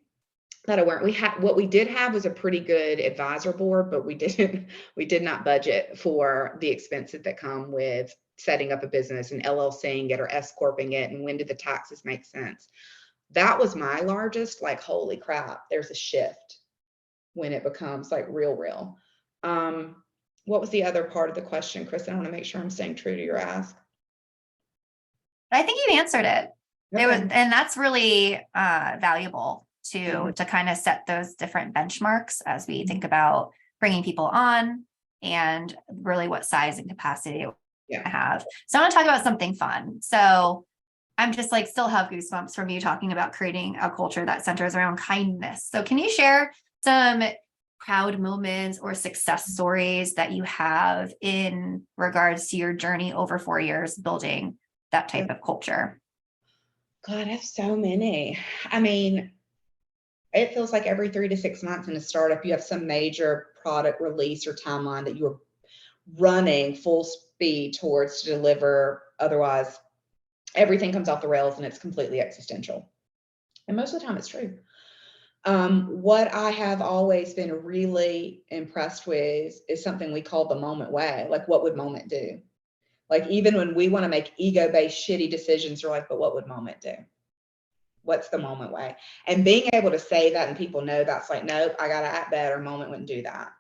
What we did have was a pretty good advisor board, but we did not budget for the expenses that come with setting up a business and LLCing it or S-corping it, and when did the taxes make sense. That was my largest, like, holy crap, there's a shift when it becomes like real. What was the other part of the question, Kristen? I want to make sure I'm staying true to your ask. I think you answered it. Okay. And that's really valuable to kind of set those different benchmarks as we think about bringing people on and really what size and capacity we have. So I want to talk about something fun. So I'm just like still have goosebumps from you talking about creating a culture that centers around kindness. So can you share some proud moments or success stories that you have in regards to your journey over 4 years building that type of culture? God, I have so many. I mean, it feels like every 3 to 6 months in a startup, you have some major product release or timeline that you're running full speed towards to deliver. Otherwise, everything comes off the rails and it's completely existential. And most of the time it's true. What I have always been really impressed with is something we call the Momnt way. Like, what would Momnt do? Like, even when we want to make ego-based shitty decisions, you're like, but what would Momnt do? What's the Momnt way? And being able to say that and people know that's like, nope, I got to act better. Momnt wouldn't do that.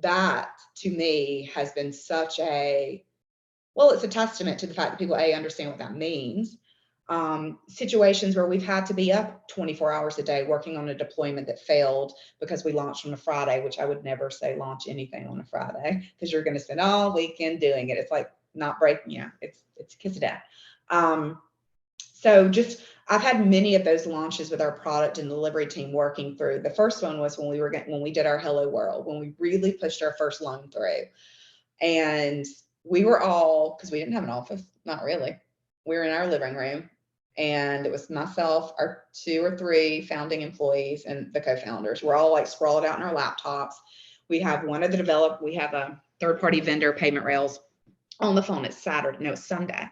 That to me has been it's a testament to the fact that people understand what that means. Situations where we've had to be up 24 hours a day working on a deployment that failed because we launched on a Friday, which I would never say launch anything on a Friday, because you're going to spend all weekend doing it. It's like not breaking, it's a kiss of death. So just, I've had many of those launches with our product and delivery team working through. The first one was when we did our Hello World, when we really pushed our first loan through. And we were all, because we didn't have an office, not really. We were in our living room, and it was myself, our 2 or 3 founding employees, and the co-founders. We're all like sprawled out in our laptops. We have a third-party vendor, Payment Rails, on the phone. It's Saturday, no, it's Sunday.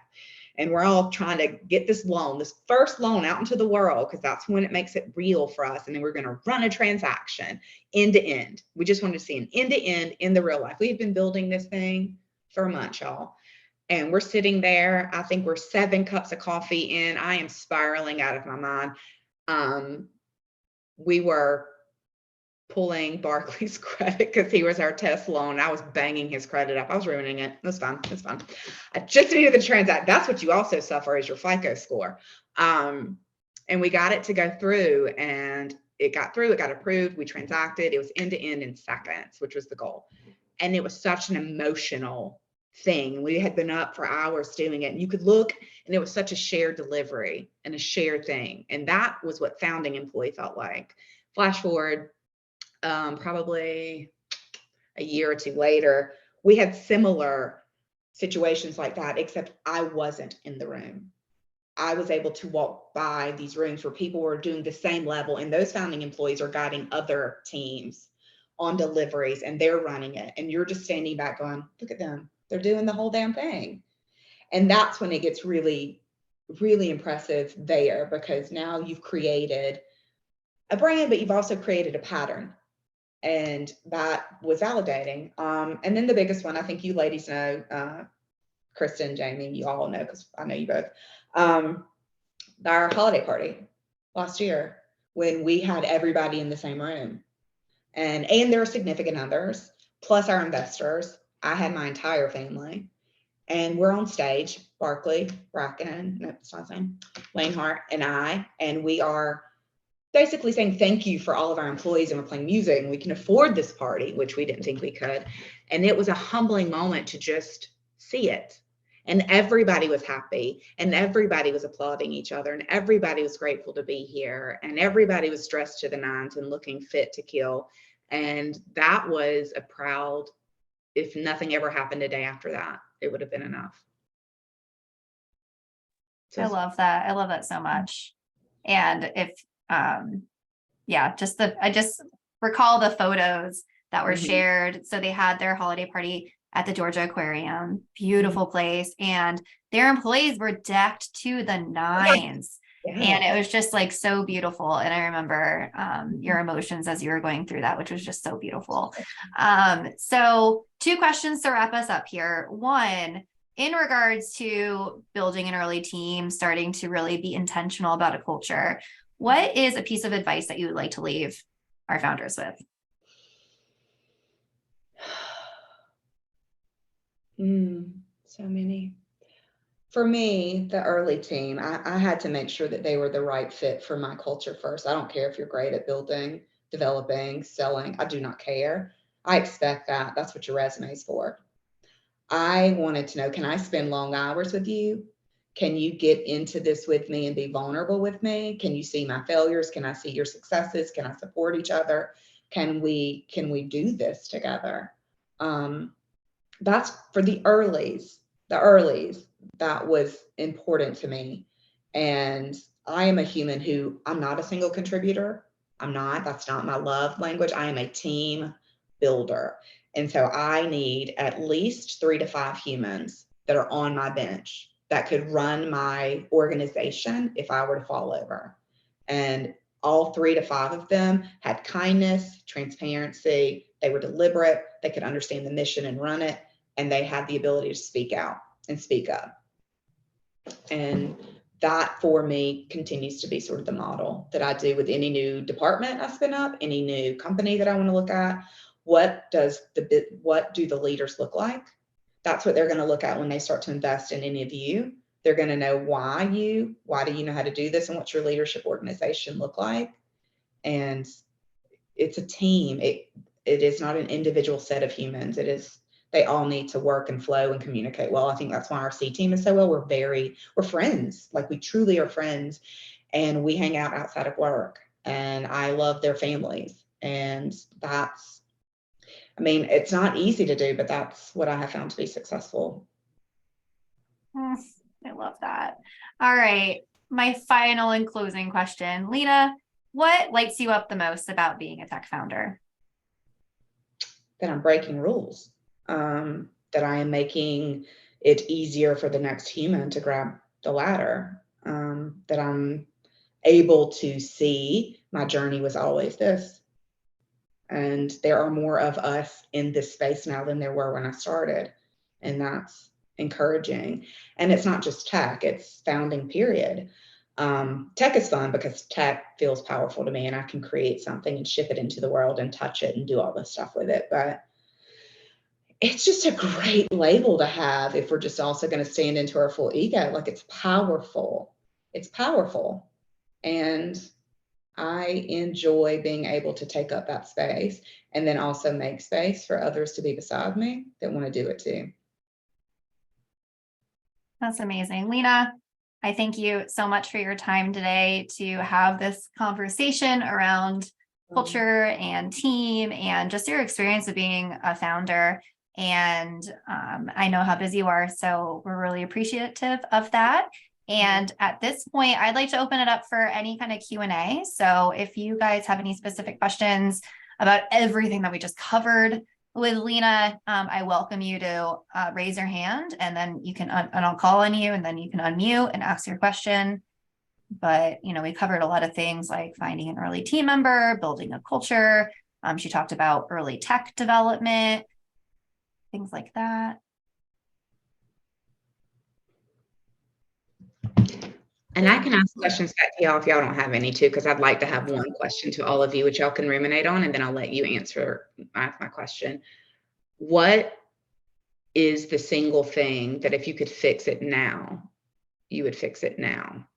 And we're all trying to get this loan, this first loan out into the world, because that's when it makes it real for us. And then we're going to run a transaction end to end. We just wanted to see an end to end in the real life. We've been building this thing for a month, y'all. And we're sitting there. I think we're 7 cups of coffee in. I am spiraling out of my mind. We were pulling Barclays credit because he was our test loan. I was banging his credit up. I was ruining it. That's fine. It's fine. I just needed the transact. That's what you also suffer is your FICO score. And we got it to go through, and it got through. It got approved. We transacted. It was end to end in seconds, which was the goal. And it was such an emotional thing. We had been up for hours doing it, and you could look, and it was such a shared delivery and a shared thing. And that was what founding employee felt like. Flash forward, probably a year or two later, we had similar situations like that, except I wasn't in the room. I was able to walk by these rooms where people were doing the same level, and those founding employees are guiding other teams on deliveries, and they're running it. And you're just standing back going, look at them. They're doing the whole damn thing. And that's when it gets really, really impressive there, because now you've created a brand, but you've also created a pattern. And that was validating. And then the biggest one, I think you ladies know, Kristen, Jamie, you all know, because I know you both, our holiday party last year, when we had everybody in the same room, and their significant others, plus our investors. I had my entire family, and we're on stage, Barkley, Bracken, no, it's not his name, Wayne Hart, and I, and we are basically saying thank you for all of our employees, and we're playing music, and we can afford this party, which we didn't think we could. And it was a humbling moment to just see it. And everybody was happy, and everybody was applauding each other, and everybody was grateful to be here, and everybody was dressed to the nines and looking fit to kill. And that was a proud, if nothing ever happened a day after that, it would have been enough. So I love that. I love that so much. And if, yeah, I just recall the photos that were shared. So they had their holiday party at the Georgia Aquarium, beautiful place. And their employees were decked to the nines. Yeah. And it was just like so beautiful. And I remember your emotions as you were going through that, which was just so beautiful. So 2 questions to wrap us up here. One, in regards to building an early team, starting to really be intentional about a culture, what is a piece of advice that you would like to leave our founders with? So many. For me, the early team, I had to make sure that they were the right fit for my culture first. I don't care if you're great at building, developing, selling. I do not care. I expect that. That's what your resume is for. I wanted to know, can I spend long hours with you? Can you get into this with me and be vulnerable with me? Can you see my failures? Can I see your successes? Can I support each other? Can we do this together? That's for the earlies, that was important to me. And I am a human who, I'm not a single contributor. That's not my love language. I am a team builder. And so I need at least 3 to 5 humans that are on my bench that could run my organization if I were to fall over. And all 3 to 5 of them had kindness, transparency. They were deliberate. They could understand the mission and run it. And they had the ability to speak out and speak up. And that for me continues to be sort of the model that I do with any new department I spin up, any new company that I want to look at. What do the leaders look like? That's what they're going to look at when they start to invest in any of you. They're going to know why do you know how to do this, and what's your leadership organization look like? And it's a team. It is not an individual set of humans. They all need to work and flow and communicate well. I think that's why our C team is so well. We're friends. Like, we truly are friends, and we hang out outside of work, and I love their families. And it's not easy to do, but that's what I have found to be successful. I love that. All right. My final and closing question, Lena, what lights you up the most about being a tech founder? That I'm breaking rules, that I am making it's easier for the next human to grab the ladder. That I'm able to see my journey was always this. And there are more of us in this space now than there were when I started. And that's encouraging. And it's not just tech, it's founding, period. Tech is fun because tech feels powerful to me and I can create something and ship it into the world and touch it and do all this stuff with it. But it's just a great label to have if we're just also going to stand into our full ego. Like, it's powerful. It's powerful. And I enjoy being able to take up that space and then also make space for others to be beside me that want to do it too. That's amazing. Lena, I thank you so much for your time today to have this conversation around culture and team and just your experience of being a founder. And I know how busy you are, so we're really appreciative of that. And at this point, I'd like to open it up for any kind of Q&A. So if you guys have any specific questions about everything that we just covered with Lena, I welcome you to raise your hand, and then you can, and I'll call on you, and then you can unmute and ask your question. But, you know, we covered a lot of things like finding an early team member, building a culture. She talked about early tech development, things like that. And I can ask questions back to y'all if y'all don't have any too, because I'd like to have one question to all of you, which y'all can ruminate on, and then I'll let you answer my question. What is the single thing that if you could fix it now, you would fix it now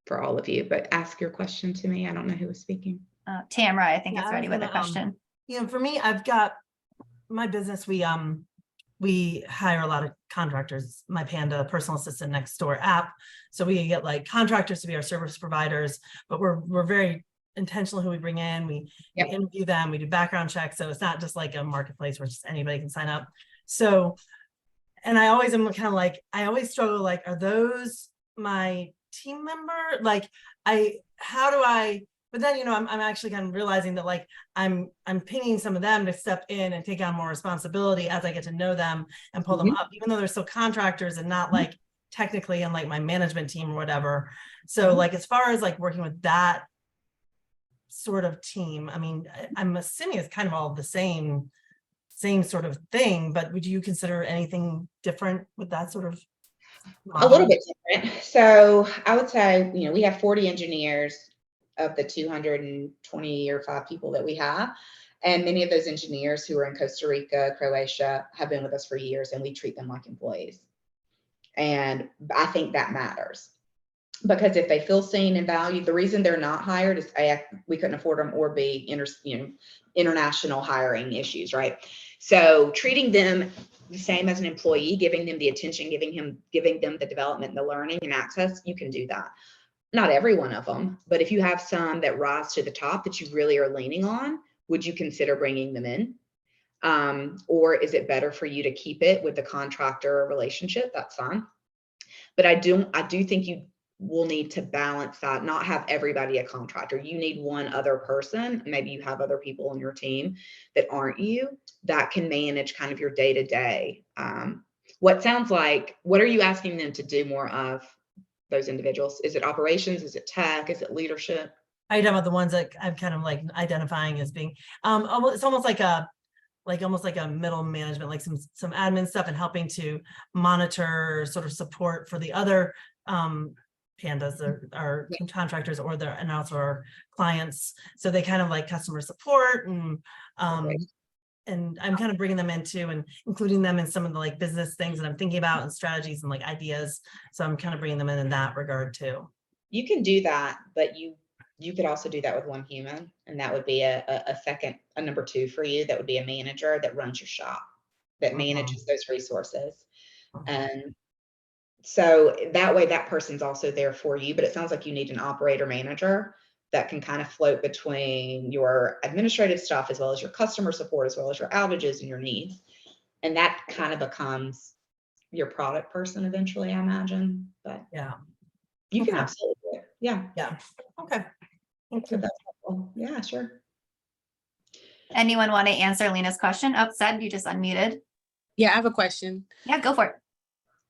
for all of you? But ask your question to me. I don't know who was speaking. Tamara, I think, is ready with a question. For me, I've got my business. We hire a lot of contractors. My Panda personal assistant next door app. So we get like contractors to be our service providers, but we're very intentional who we bring in. We interview them, we do background checks. So it's not just like a marketplace where just anybody can sign up. So, and I always am kind of like, I always struggle, like, are those my team member? Like, but then, I'm actually kind of realizing that, like, I'm pinging some of them to step in and take on more responsibility as I get to know them and pull them up, even though they're still contractors and not like technically in like my management team or whatever. So like, as far as like working with that sort of team, I mean, I'm assuming it's kind of all the same sort of thing, but would you consider anything different with that sort of model? A little bit different. So I would say, we have 40 engineers of the 220 or 5 people that we have. And many of those engineers who are in Costa Rica, Croatia, have been with us for years, and we treat them like employees. And I think that matters, because if they feel seen and valued, the reason they're not hired is A, we couldn't afford them, or B, international hiring issues, right? So treating them the same as an employee, giving them the attention, giving them the development, the learning and access, you can do that. Not every one of them, but if you have some that rise to the top that you really are leaning on, would you consider bringing them in? Or is it better for you to keep it with the contractor relationship? That's fine. But I do think you will need to balance that, not have everybody a contractor. You need one other person. Maybe you have other people on your team that aren't you, that can manage kind of your day-to-day. What are you asking them to do more of, those individuals? Is it operations? Is it tech? Is it leadership? Are you talking about the ones that I'm kind of like identifying as being, it's almost like a middle management, like some admin stuff, and helping to monitor, sort of support for the other pandas, our contractors, and also our clients. So they kind of like customer support, and I'm kind of bringing them into and including them in some of the like business things that I'm thinking about, and strategies and like ideas. So I'm kind of bringing them in that regard too. You can do that, but you could also do that with one human, and that would be a number 2 for you. That would be a manager that runs your shop, that manages those resources. And so that way that person's also there for you. But it sounds like you need an operator manager that can kind of float between your administrative stuff as well as your customer support, as well as your outages and your needs. And that kind of becomes your product person eventually, I imagine. But yeah, you can absolutely do it. Yeah. Okay. Thank you. So that's helpful. Yeah, sure. Anyone want to answer Lena's question? Oh, Seb, you just unmuted. Yeah, I have a question. Yeah, go for it.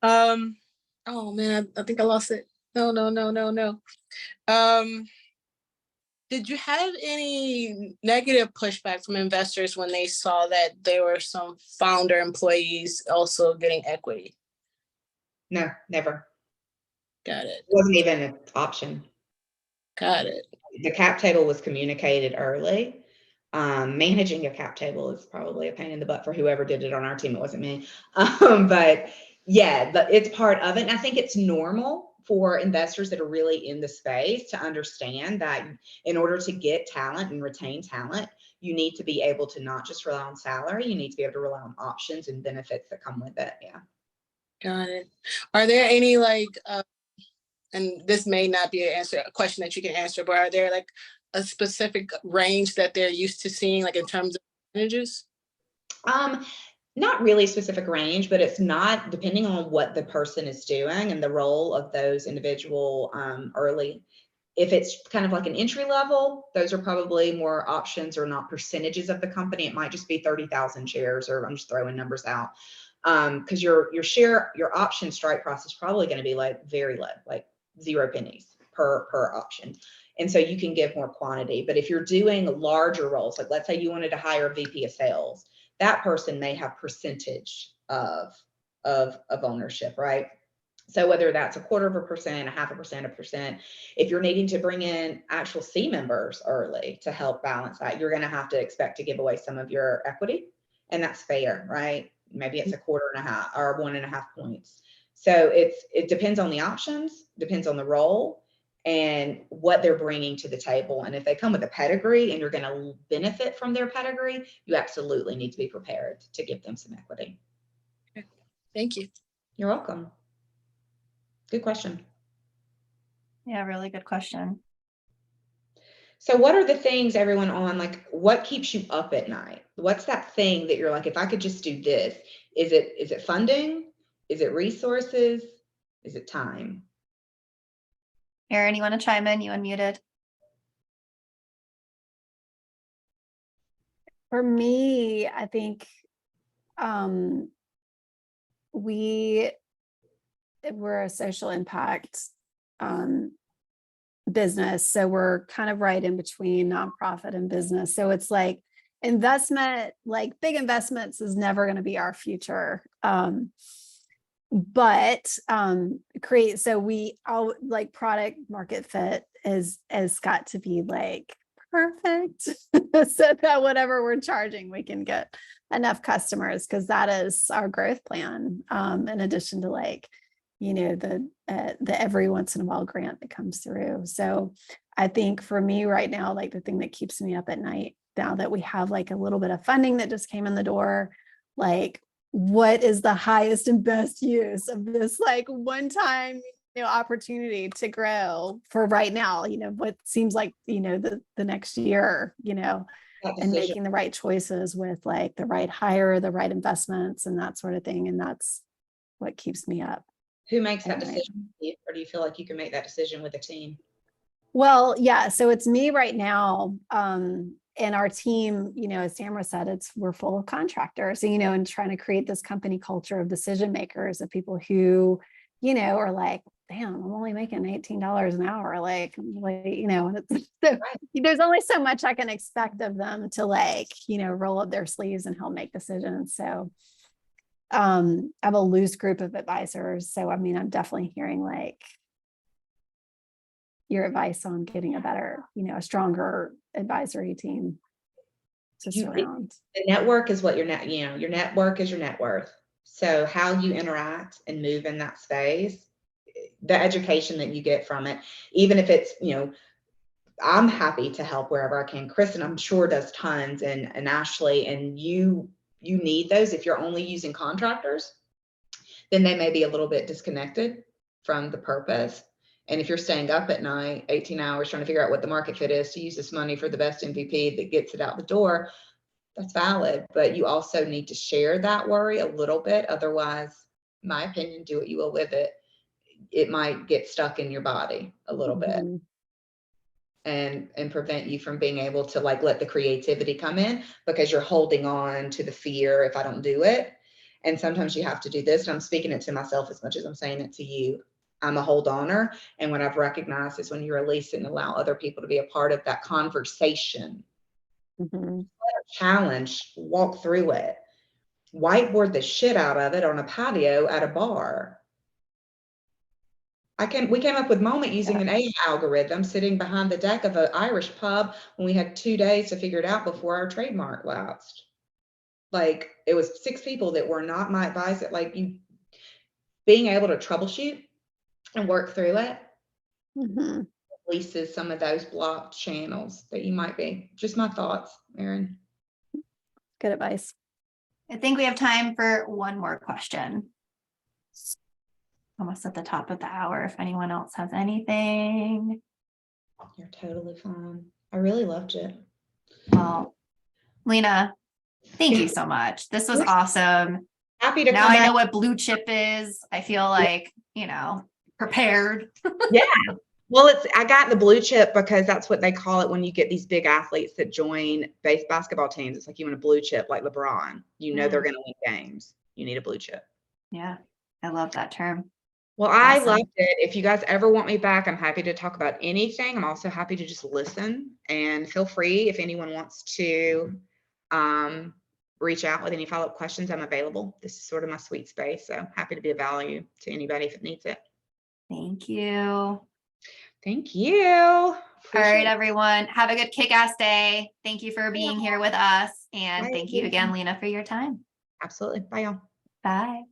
Oh man, I think I lost it. No. Did you have any negative pushback from investors when they saw that there were some founder employees also getting equity? No, never. Got it. It wasn't even an option. Got it. The cap table was communicated early. Managing a cap table is probably a pain in the butt for whoever did it on our team. It wasn't me. But yeah, it's part of it. And I think it's normal for investors that are really in the space to understand that in order to get talent and retain talent, you need to be able to not just rely on salary, you need to be able to rely on options and benefits that come with it. Yeah. Got it. Are there any and this may not be a question that you can answer, but are there like a specific range that they're used to seeing, like in terms of percentages? Not really a specific range, but it's not, depending on what the person is doing and the role of those individual early. If it's kind of like an entry level, those are probably more options or not percentages of the company. It might just be 30,000 shares, or I'm just throwing numbers out. Because your option strike price is probably going to be like very low, like 0 pennies per option. And so you can give more quantity. But if you're doing larger roles, like let's say you wanted to hire a VP of sales, that person may have percentage of ownership, right? So whether that's 1/4%, 1/2%, 1%, if you're needing to bring in actual C members early to help balance that, you're going to have to expect to give away some of your equity, and that's fair, right? Maybe it's 1/4.5 or 1.5 points. So it depends on the options, depends on the role and what they're bringing to the table. And if they come with a pedigree and you're going to benefit from their pedigree, you absolutely need to be prepared to give them some equity. Okay. Thank you. You're welcome. Good question. Yeah, really good question. So what are the things, everyone, on like what keeps you up at night? What's that thing that you're like, if I could just do this? Is it funding? Is it resources? Is it time? Erin, you want to chime in? You unmuted. For me, I think we're a social impact business. So we're kind of right in between nonprofit and business. So it's like investment, like big investments is never going to be our future. But so we all like product market fit has got to be like perfect so that whatever we're charging, we can get enough customers, because that is our growth plan. In addition to like, the every once in a while grant that comes through. So I think for me right now, like the thing that keeps me up at night, now that we have like a little bit of funding that just came in the door, like what is the highest and best use of this like one time opportunity to grow for right now, what seems like the next year, and making the right choices with like the right hire, the right investments and that sort of thing. And that's what keeps me up. Who makes that decision? Or do you feel like you can make that decision with a team? Well, yeah, so it's me right now. And our team, as Tamara said, we're full of contractors, and trying to create this company culture of decision makers, of people who, are like, damn, I'm only making $18 an hour. And it's, so there's only so much I can expect of them to roll up their sleeves and help make decisions. So I have a loose group of advisors. So, I mean, I'm definitely hearing your advice on getting a better, a stronger advisory team to surround. The network is what your network is your net worth. So how you interact and move in that space, the education that you get from it, even if it's, I'm happy to help wherever I can. Kristen, I'm sure does tons, and Ashley, and you need those. If you're only using contractors, then they may be a little bit disconnected from the purpose. And if you're staying up at night, 18 hours, trying to figure out what the market fit is to use this money for the best MVP that gets it out the door, that's valid. But you also need to share that worry a little bit. Otherwise, in my opinion, do what you will with it. It might get stuck in your body a little bit and prevent you from being able to let the creativity come in, because you're holding on to the fear if I don't do it. And sometimes you have to do this. And I'm speaking it to myself as much as I'm saying it to you. I'm a hold oner. And what I've recognized is when you release it and allow other people to be a part of that conversation, Mhm. challenge, walk through it, whiteboard the shit out of it on a patio at a bar. We came up with Momnt using an AI algorithm sitting behind the deck of an Irish pub when we had 2 days to figure it out before our trademark lapsed. Like, it was 6 people that were not my advisor. Like, you being able to troubleshoot and work through it Mhm. releases some of those blocked channels that you might be. Just my thoughts, Erin. Good advice. I think we have time for one more question. Almost at the top of the hour. If anyone else has anything. You're totally fine. I really loved it. Well, Lena, thank you Yeah. so much. This was You're awesome. happy to Now come I know back. what blue chip is. I feel like, prepared. Well, I got the blue chip because that's what they call it when you get these big athletes that join basketball teams. It's like you want a blue chip like LeBron. You know they're going to win games. You need a blue chip. Yeah, I love that term. Well, I Awesome. loved it. If you guys ever want me back, I'm happy to talk about anything. I'm also happy to just listen, and feel free if anyone wants to reach out with any follow-up questions. I'm available. This is sort of my sweet space, so happy to be of value to anybody if it needs it. Thank you. Thank you. All right, Appreciate it. everyone. Have a good kick-ass day. Thank you for being here with us. And Bye, thank you again, everyone. Lena, for your time. Absolutely. Bye, y'all. Bye.